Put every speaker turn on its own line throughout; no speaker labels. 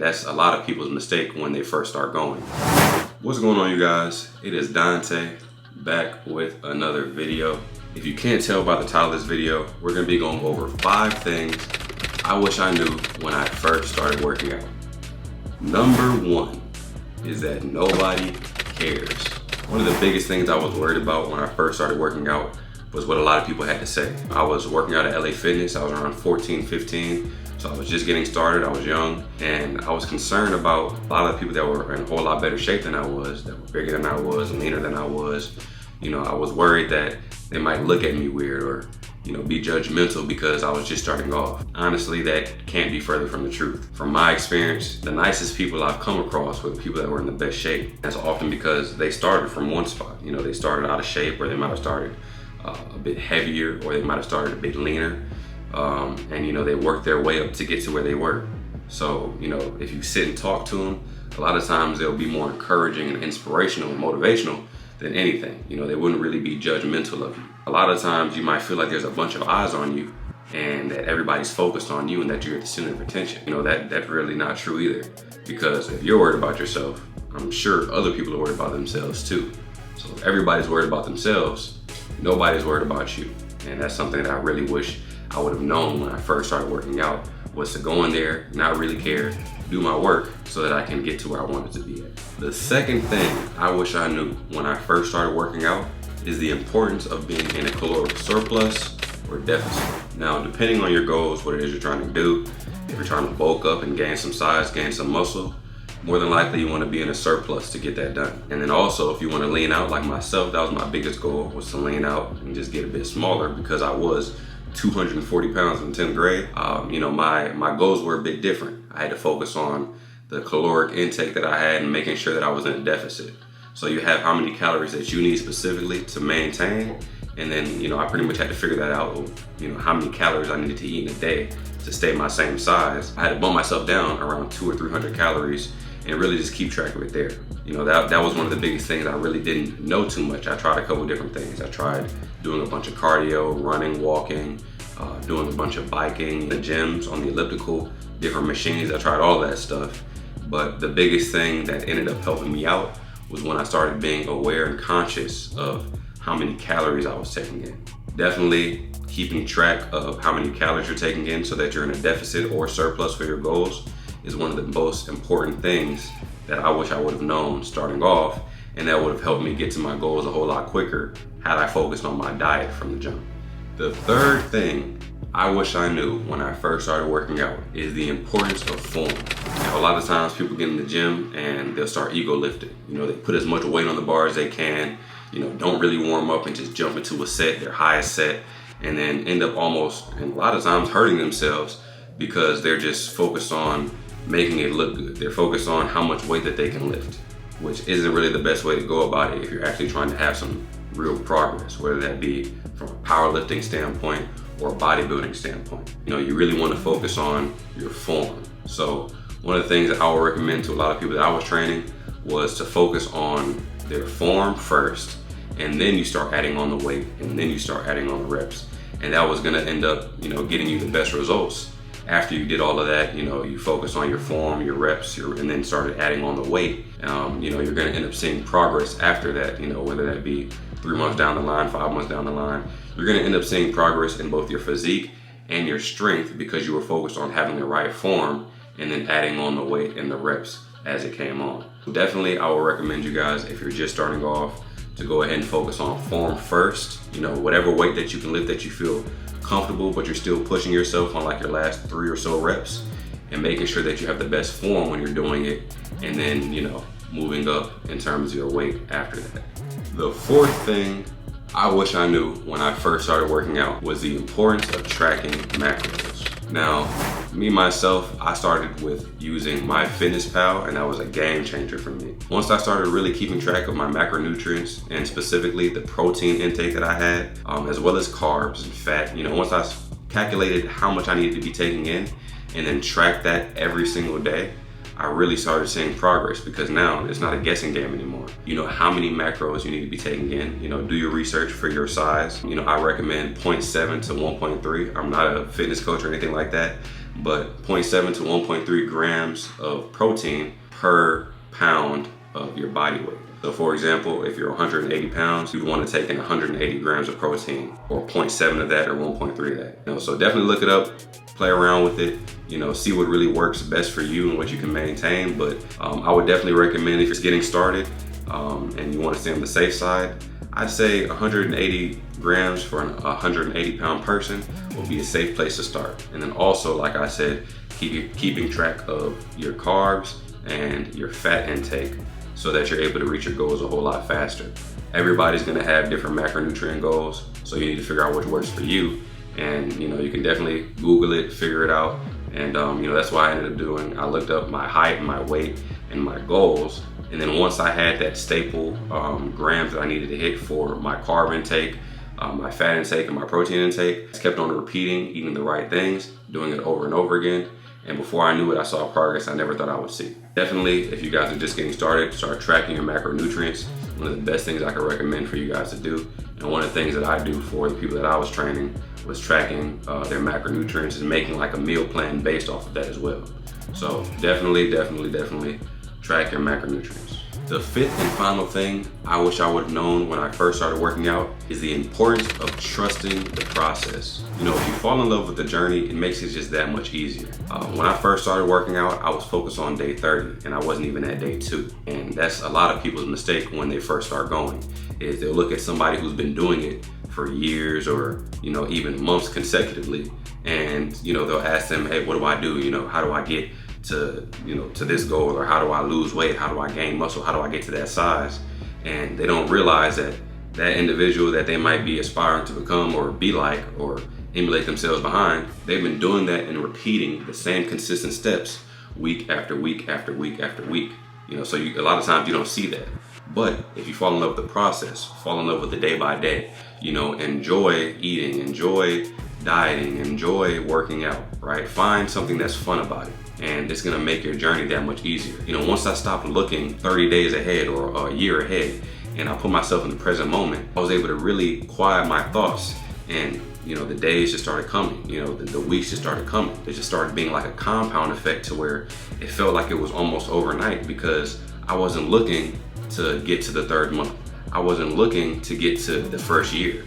And that's a lot of people's mistake when they first start going. What's going on, you guys? It is Dante back with another video. If you can't tell by the title of this video, we're gonna be going over 5 things I wish I knew when I first started working out. Number 1 is that nobody cares. One of the biggest things I was worried about when I first started working out was what a lot of people had to say. I was working out at LA Fitness. I was around 14, 15. So I was just getting started, I was young, and I was concerned about a lot of people that were in a whole lot better shape than I was, that were bigger than I was, leaner than I was. You know, I was worried that they might look at me weird or, you know, be judgmental because I was just starting off. Honestly, that can't be further from the truth. From my experience, the nicest people I've come across were the people that were in the best shape. That's often because they started from one spot. You know, they started out of shape, or they might have started a bit heavier, or they might have started a bit leaner. And you know, they worked their way up to get to where they were. So, you know, if you sit and talk to them, a lot of times they'll be more encouraging and inspirational and motivational than anything. You know, they wouldn't really be judgmental of you. A lot of times you might feel like there's a bunch of eyes on you and that everybody's focused on you and that you're at the center of attention. You know, that's really not true either. Because if you're worried about yourself, I'm sure other people are worried about themselves too. So if everybody's worried about themselves, nobody's worried about you. And that's something that I really wish I would have known when I first started working out, was to go in there, not really care, do my work so that I can get to where I wanted to be at. The second thing I wish I knew when I first started working out is the importance of being in a caloric surplus or deficit. Now, depending on your goals, what it is you're trying to do, if you're trying to bulk up and gain some size, gain some muscle, more than likely you want to be in a surplus to get that done. And then also, if you want to lean out like myself, that was my biggest goal, was to lean out and just get a bit smaller, because I was 240 pounds in 10th grade. You know, my goals were a bit different. I had to focus on the caloric intake that I had and making sure that I was in a deficit. So you have how many calories that you need specifically to maintain. And then, you know, I pretty much had to figure that out, you know, how many calories I needed to eat in a day to stay my same size. I had to bump myself down around 200 or 300 calories and really just keep track of it there. You know, that was one of the biggest things. I really didn't know too much. I tried a couple different things. I tried doing a bunch of cardio, running, walking, doing a bunch of biking, the gyms, on the elliptical, different machines. I tried all that stuff. But the biggest thing that ended up helping me out was when I started being aware and conscious of how many calories I was taking in. Definitely keeping track of how many calories you're taking in so that you're in a deficit or surplus for your goals is one of the most important things that I wish I would have known starting off, and that would have helped me get to my goals a whole lot quicker had I focused on my diet from the jump. The third thing I wish I knew when I first started working out is the importance of form. Now, a lot of times people get in the gym and they'll start ego lifting. You know, they put as much weight on the bar as they can, you know, don't really warm up and just jump into a set, their highest set, and then end up almost, and a lot of times, hurting themselves because they're just focused on making it look good. They're focused on how much weight that they can lift, which isn't really the best way to go about it if you're actually trying to have some real progress, whether that be from a powerlifting standpoint or a bodybuilding standpoint. You know, you really want to focus on your form. So one of the things that I would recommend to a lot of people that I was training was to focus on their form first, and then you start adding on the weight, and then you start adding on the reps. And that was going to end up, you know, getting you the best results. After you did all of that, you know, you focus on your form, your reps, and then started adding on the weight. You know, you're going to end up seeing progress after that, you know, whether that be 3 months down the line, 5 months down the line. You're going to end up seeing progress in both your physique and your strength because you were focused on having the right form and then adding on the weight and the reps as it came on. Definitely, I would recommend you guys, if you're just starting off, to go ahead and focus on form first. You know, whatever weight that you can lift that you feel comfortable, but you're still pushing yourself on like your last 3 or so reps, and making sure that you have the best form when you're doing it, and then, you know, moving up in terms of your weight after that. The fourth thing I wish I knew when I first started working out was the importance of tracking macros. Now, me myself, I started with using MyFitnessPal, and that was a game changer for me. Once I started really keeping track of my macronutrients, and specifically the protein intake that I had, as well as carbs and fat, you know, once I calculated how much I needed to be taking in and then tracked that every single day, I really started seeing progress, because now it's not a guessing game anymore. You know how many macros you need to be taking in. You know, do your research for your size. You know, I recommend 0.7 to 1.3. I'm not a fitness coach or anything like that. but 0.7 to 1.3 grams of protein per pound of your body weight. So for example, if you're 180 pounds, you'd want to take in 180 grams of protein, or 0.7 of that or 1.3 of that. So definitely look it up, play around with it, see what really works best for you and what you can maintain. But I would definitely recommend, if you're getting started and you want to stay on the safe side, I'd say 180 grams for a 180 pound person will be a safe place to start. And then also, like I said, keeping track of your carbs and your fat intake so that you're able to reach your goals a whole lot faster. Everybody's gonna have different macronutrient goals, so you need to figure out what works for you. And you can definitely Google it, figure it out. And that's why I looked up my height and my weight and my goals. And then once I had that staple grams that I needed to hit for my carb intake, my fat intake, and my protein intake, I just kept on repeating, eating the right things, doing it over and over again. And before I knew it, I saw progress I never thought I would see. Definitely, if you guys are just getting started, start tracking your macronutrients. One of the best things I could recommend for you guys to do. And one of the things that I do for the people that I was training was tracking their macronutrients and making like a meal plan based off of that as well. So definitely track your macronutrients. The fifth and final thing I wish I would have known when I first started working out is the importance of trusting the process. If you fall in love with the journey, it makes it just that much easier. When I first started working out, I was focused on day 30 and I wasn't even at day 2. And that's a lot of people's mistake when they first start going, is they'll look at somebody who's been doing it for years or even months consecutively, and they'll ask them, hey, what do I do? How do I get to this goal, or how do I lose weight, how do I gain muscle, how do I get to that size? And they don't realize that that individual that they might be aspiring to become or be like or emulate themselves behind, they've been doing that and repeating the same consistent steps week after week after week after week. So a lot of times you don't see that. But if you fall in love with the process, fall in love with the day by day, enjoy eating, enjoy dieting, enjoy working out, right? Find something that's fun about it, and it's gonna make your journey that much easier. Once I stopped looking 30 days ahead or a year ahead, and I put myself in the present moment, I was able to really quiet my thoughts, and the days just started coming, the weeks just started coming. It just started being like a compound effect to where it felt like it was almost overnight, because I wasn't looking to get to the 3rd month. I wasn't looking to get to the 1st year,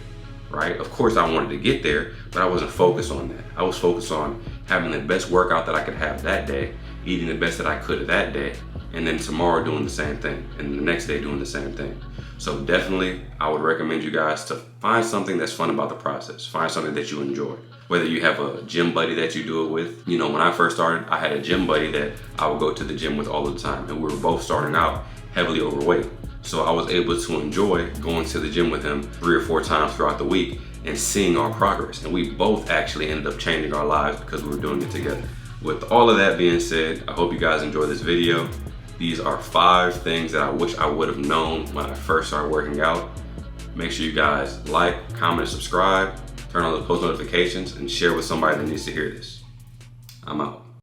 right? Of course I wanted to get there, but I wasn't focused on that. I was focused on having the best workout that I could have that day, eating the best that I could that day, and then tomorrow doing the same thing, and the next day doing the same thing. So definitely, I would recommend you guys to find something that's fun about the process. Find something that you enjoy. Whether you have a gym buddy that you do it with. When I first started, I had a gym buddy that I would go to the gym with all the time, and we were both starting out heavily overweight. So I was able to enjoy going to the gym with him 3 or 4 times throughout the week and seeing our progress. And we both actually ended up changing our lives because we were doing it together. With all of that being said, I hope you guys enjoyed this video. These are 5 things that I wish I would have known when I first started working out. Make sure you guys like, comment, and subscribe, turn on the post notifications, and share with somebody that needs to hear this. I'm out.